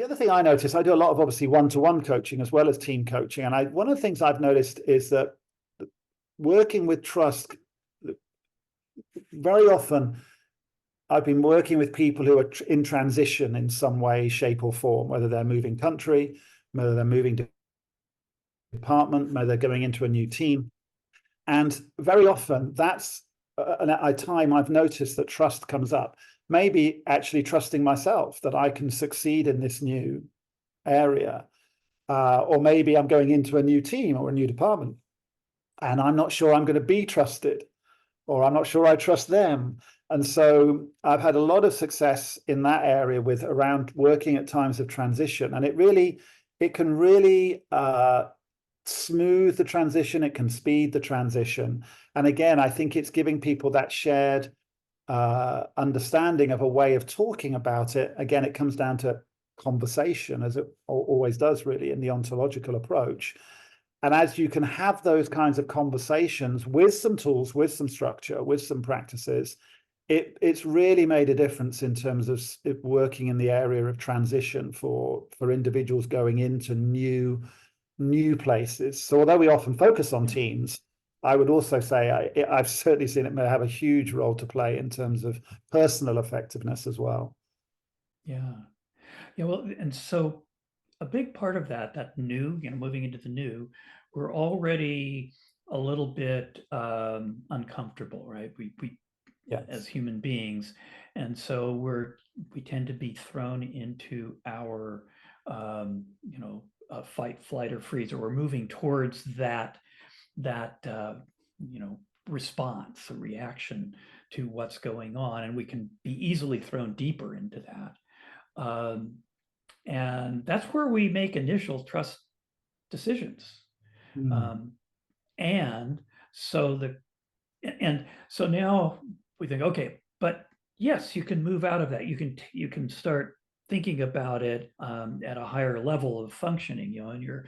other thing I notice, I do a lot of obviously one-to-one coaching as well as team coaching. And one of the things I've noticed is that working with trust, very often I've been working with people who are in transition in some way, shape, or form, whether they're moving country, whether they're moving department, whether they're going into a new team. And very often that's a time I've noticed that trust comes up. Maybe actually trusting myself that I can succeed in this new area. Or maybe I'm going into a new team or a new department and I'm not sure I'm going to be trusted, or I'm not sure I trust them. And so I've had a lot of success in that area with around working at times of transition. And it can really smooth the transition. It can speed the transition. And again, I think it's giving people that shared understanding of a way of talking about it. Again, it comes down to conversation, as it always does really in the ontological approach. And as you can have those kinds of conversations with some tools, with some structure, with some practices, it's really made a difference in terms of working in the area of transition for individuals going into new places. So although we often focus on teams, I would also say I've certainly seen it may have a huge role to play in terms of personal effectiveness as well. Yeah. Yeah. Well, and so a big part of that new, moving into the new, we're already a little bit uncomfortable, right? We Yes. as human beings, and so we tend to be thrown into our fight, flight, or freeze, or we're moving towards that response, a reaction to what's going on, and we can be easily thrown deeper into that. And that's where we make initial trust decisions. And so now we think, okay, but yes, you can move out of that. You can start thinking about it at a higher level of functioning, and your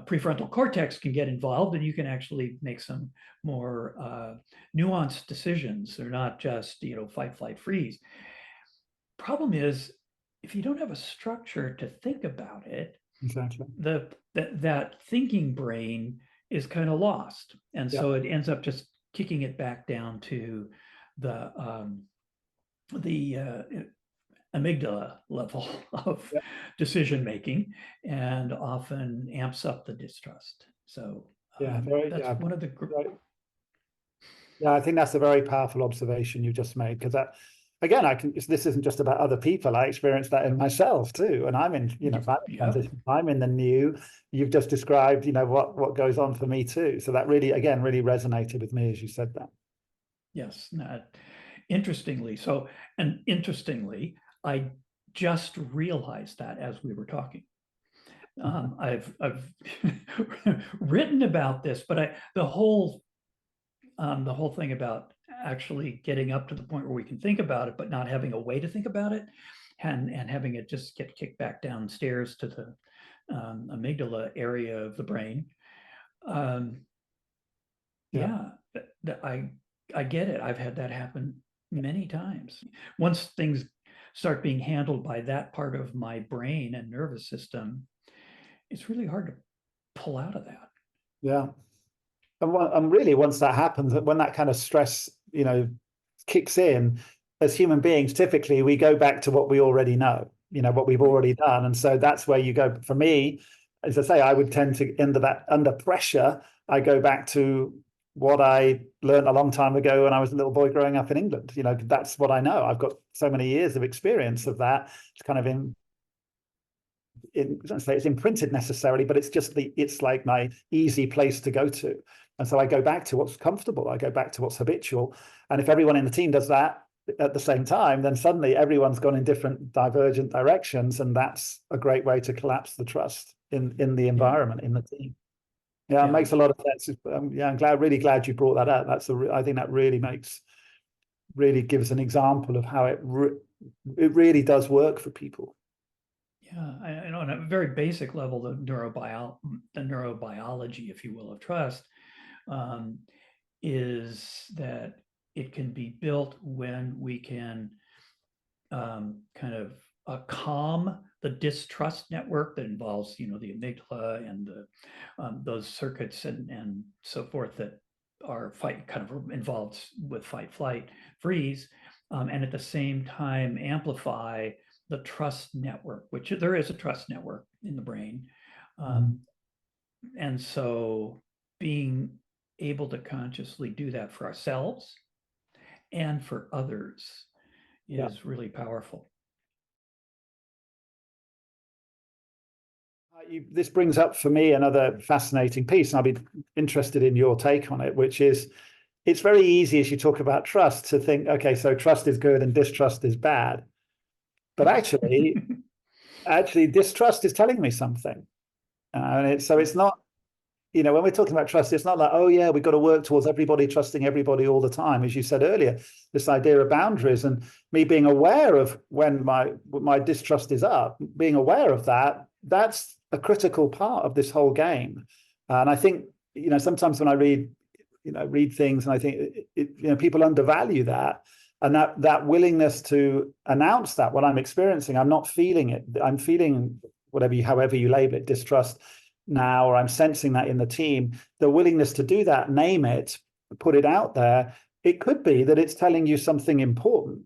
prefrontal cortex can get involved, and you can actually make some more nuanced decisions. They're not just, fight, flight, freeze. Problem is, if you don't have a structure to think about it, exactly, that thinking brain is kind of lost, and so it ends up just kicking it back down to the amygdala level of decision making, and often amps up the distrust. So that's one of the I think that's a very powerful observation you just made, because that, again, this isn't just about other people. I experienced that in myself too. And I'm in, transition. I'm in the new. You've just described, what goes on for me too. So that really resonated with me as you said that. Yes. Interestingly, I just realized that as we were talking. I've written about this, but the whole thing about actually getting up to the point where we can think about it, but not having a way to think about it, and having it just get kicked back downstairs to the amygdala area of the brain. I get it. I've had that happen many times. Once things start being handled by that part of my brain and nervous system, it's really hard to pull out of that. Yeah. And really, once that happens, when that kind of stress, kicks in, as human beings, typically we go back to what we already know, what we've already done. And so that's where you go. For me, as I say, I would tend to, under pressure, I go back to what I learned a long time ago when I was a little boy growing up in England. That's what I know. I've got so many years of experience of that. It's kind of I don't say it's imprinted necessarily, but it's like my easy place to go to. And so I go back to what's comfortable. I go back to what's habitual. And if everyone in the team does that at the same time, then suddenly everyone's gone in different divergent directions. And that's a great way to collapse the trust in the environment, in the team. It makes a lot of sense. I'm really glad you brought that up. I think that really gives an example of how it really does work for people. Yeah, I know on a very basic level, the neurobiology, if you will, of trust is that it can be built when we can kind of calm the distrust network that involves, the amygdala and those circuits and so forth that are kind of involved with fight, flight, freeze, and at the same time amplify the trust network, which there is a trust network in the brain. And so being able to consciously do that for ourselves and for others is really powerful. This brings up for me another fascinating piece, and I'll be interested in your take on it, which is it's very easy as you talk about trust to think, okay, so trust is good and distrust is bad. But actually, distrust is telling me something. So it's not, when we're talking about trust, it's not like, oh yeah, we've got to work towards everybody trusting everybody all the time. As you said earlier, this idea of boundaries and me being aware of when my distrust is up, being aware of that's a critical part of this whole game. And I think, sometimes when I read things and I think, people undervalue that. And that willingness to announce that what I'm experiencing, I'm not feeling it. I'm feeling however you label it, distrust now, or I'm sensing that in the team. The willingness to do that, name it, put it out there. It could be that it's telling you something important.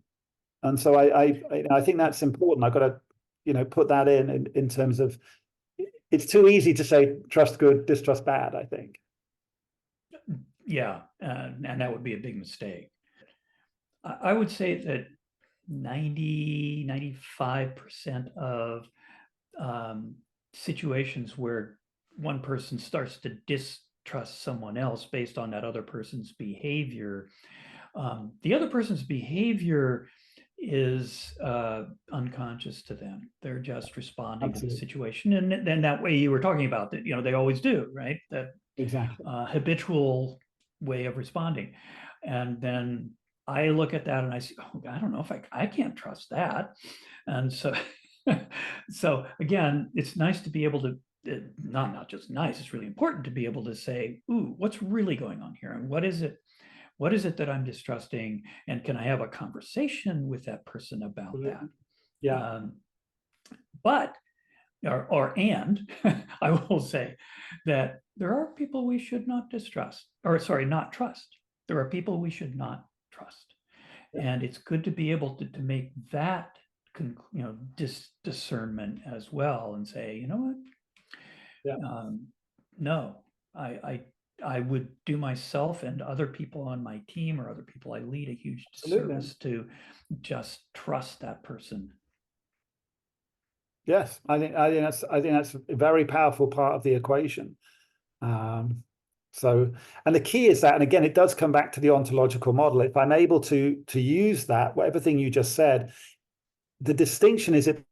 And so I think that's important. I've got to, put that in terms of, it's too easy to say trust good, distrust bad, I think. Yeah, and that would be a big mistake. I would say that 95% of situations where one person starts to distrust someone else based on that other person's behavior, the other person's behavior is unconscious to them. They're just responding to the situation. And then that way you were talking about that, they always do, right? That exactly habitual way of responding. And then I look at that and I see, oh, I don't know if I can't trust that. And so, so again, it's nice to be able to, not just nice, it's really important to be able to say, ooh, what's really going on here? And what is it that I'm distrusting? And can I have a conversation with that person about that? Yeah. I will say that there are people we should not not trust. There are people we should not trust. And it's good to be able to make that discernment as well and say, you know what? No, I would do myself and other people on my team or other people I lead a huge disservice to just trust that person. Yes, I think that's a very powerful part of the equation. So, and the key is that, and again, it does come back to the ontological model. If I'm able to use that, everything you just said, the distinction is it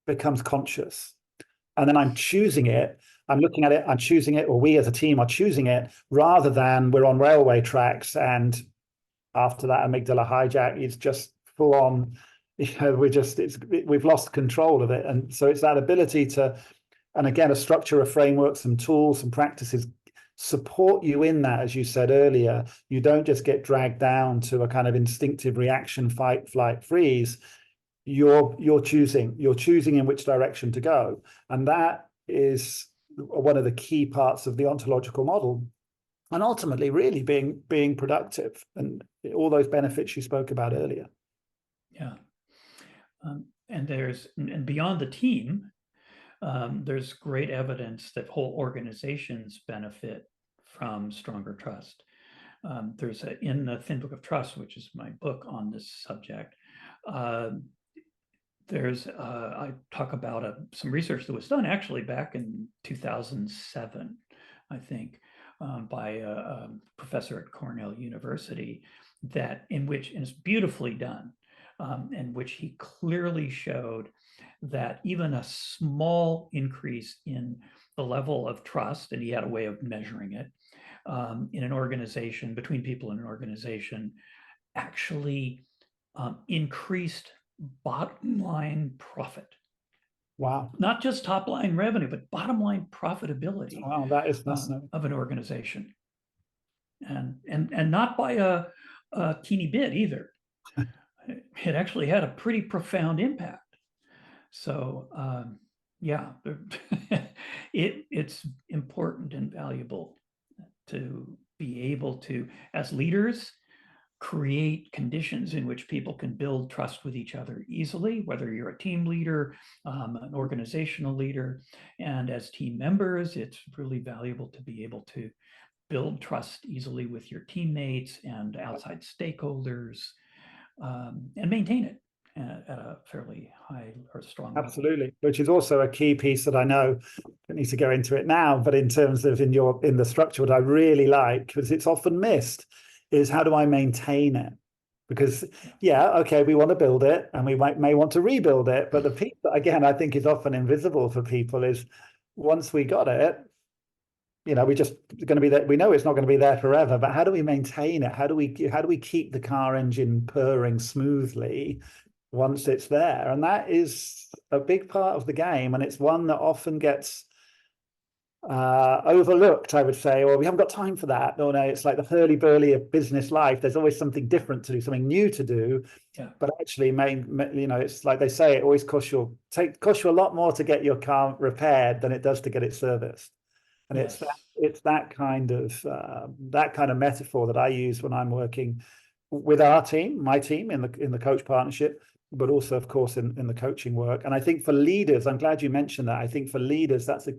becomes conscious, and then I'm choosing it. I'm looking at it, I'm choosing it, or we as a team are choosing it, rather than we're on railway tracks and after that amygdala hijack is just full on. We've lost control of it, and so it's that ability to, and again, a structure, a framework, some tools, some practices support you in that. As you said earlier, you don't just get dragged down to a kind of instinctive reaction, fight, flight, freeze. You're choosing in which direction to go, and that is one of the key parts of the ontological model, and ultimately really being productive and all those benefits you spoke about earlier. Yeah. And beyond the team, there's great evidence that whole organizations benefit from stronger trust. There's in the Thin Book of Trust, which is my book on this subject, I talk about some research that was done actually back in 2007, I think, by a professor at Cornell University, and it's beautifully done, in which he clearly showed that even a small increase in the level of trust, and he had a way of measuring it, in an organization, between people in an organization, actually increased bottom line profit. Wow. Not just top line revenue, but bottom line profitability. Wow, that is fascinating. Of an organization. And not by a teeny bit either. It actually had a pretty profound impact. So yeah, it's important and valuable to be able to, as leaders, create conditions in which people can build trust with each other easily, whether you're a team leader, an organizational leader, and as team members, it's really valuable to be able to build trust easily with your teammates and outside stakeholders, and maintain it at a fairly high or strong level. Absolutely, which is also a key piece that I know, I don't need to go into it now, but in terms of in the structure, what I really like, because it's often missed, is how do I maintain it? Because okay, we want to build it and we may want to rebuild it, but the piece that again I think is often invisible for people is once we got it, we just going to be there. We know it's not going to be there forever, but how do we maintain it? How do we keep the car engine purring smoothly once it's there? And that is a big part of the game, and it's one that often gets overlooked, I would say, or we haven't got time for that. No, it's like the hurly-burly of business life. There's always something different to do, something new to do. But actually, it's like they say, it always costs you a lot more to get your car repaired than it does to get it serviced. And it's that kind of metaphor that I use when I'm working with our team, my team in the coach partnership, but also, of course, in the coaching work. And I think for leaders, I'm glad you mentioned that. I think for leaders, that's a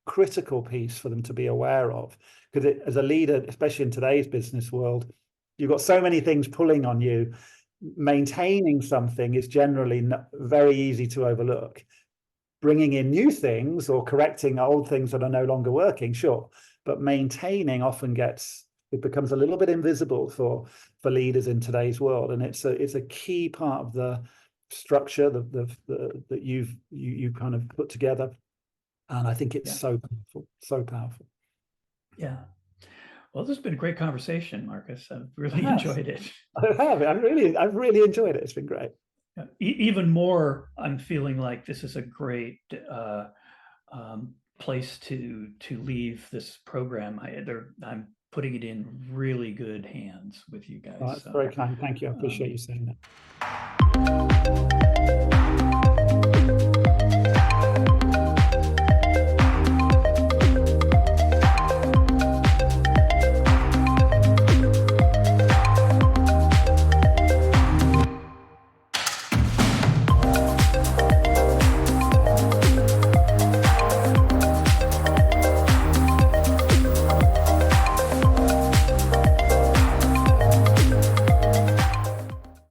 critical piece for them to be aware of. Because as a leader, especially in today's business world, you've got so many things pulling on you. Maintaining something is generally very easy to overlook. Bringing in new things or correcting old things that are no longer working, sure. But maintaining often becomes a little bit invisible for leaders in today's world, and it's a key part of the structure that you kind of put together, and I think it's so powerful. Yeah. Well, this has been a great conversation, Marcus. I've really enjoyed it. I've really enjoyed it. It's been great. Even more, I'm feeling like this is a great place to leave this program. I'm putting it in really good hands with you guys. That's very kind. Thank you. I appreciate you saying that.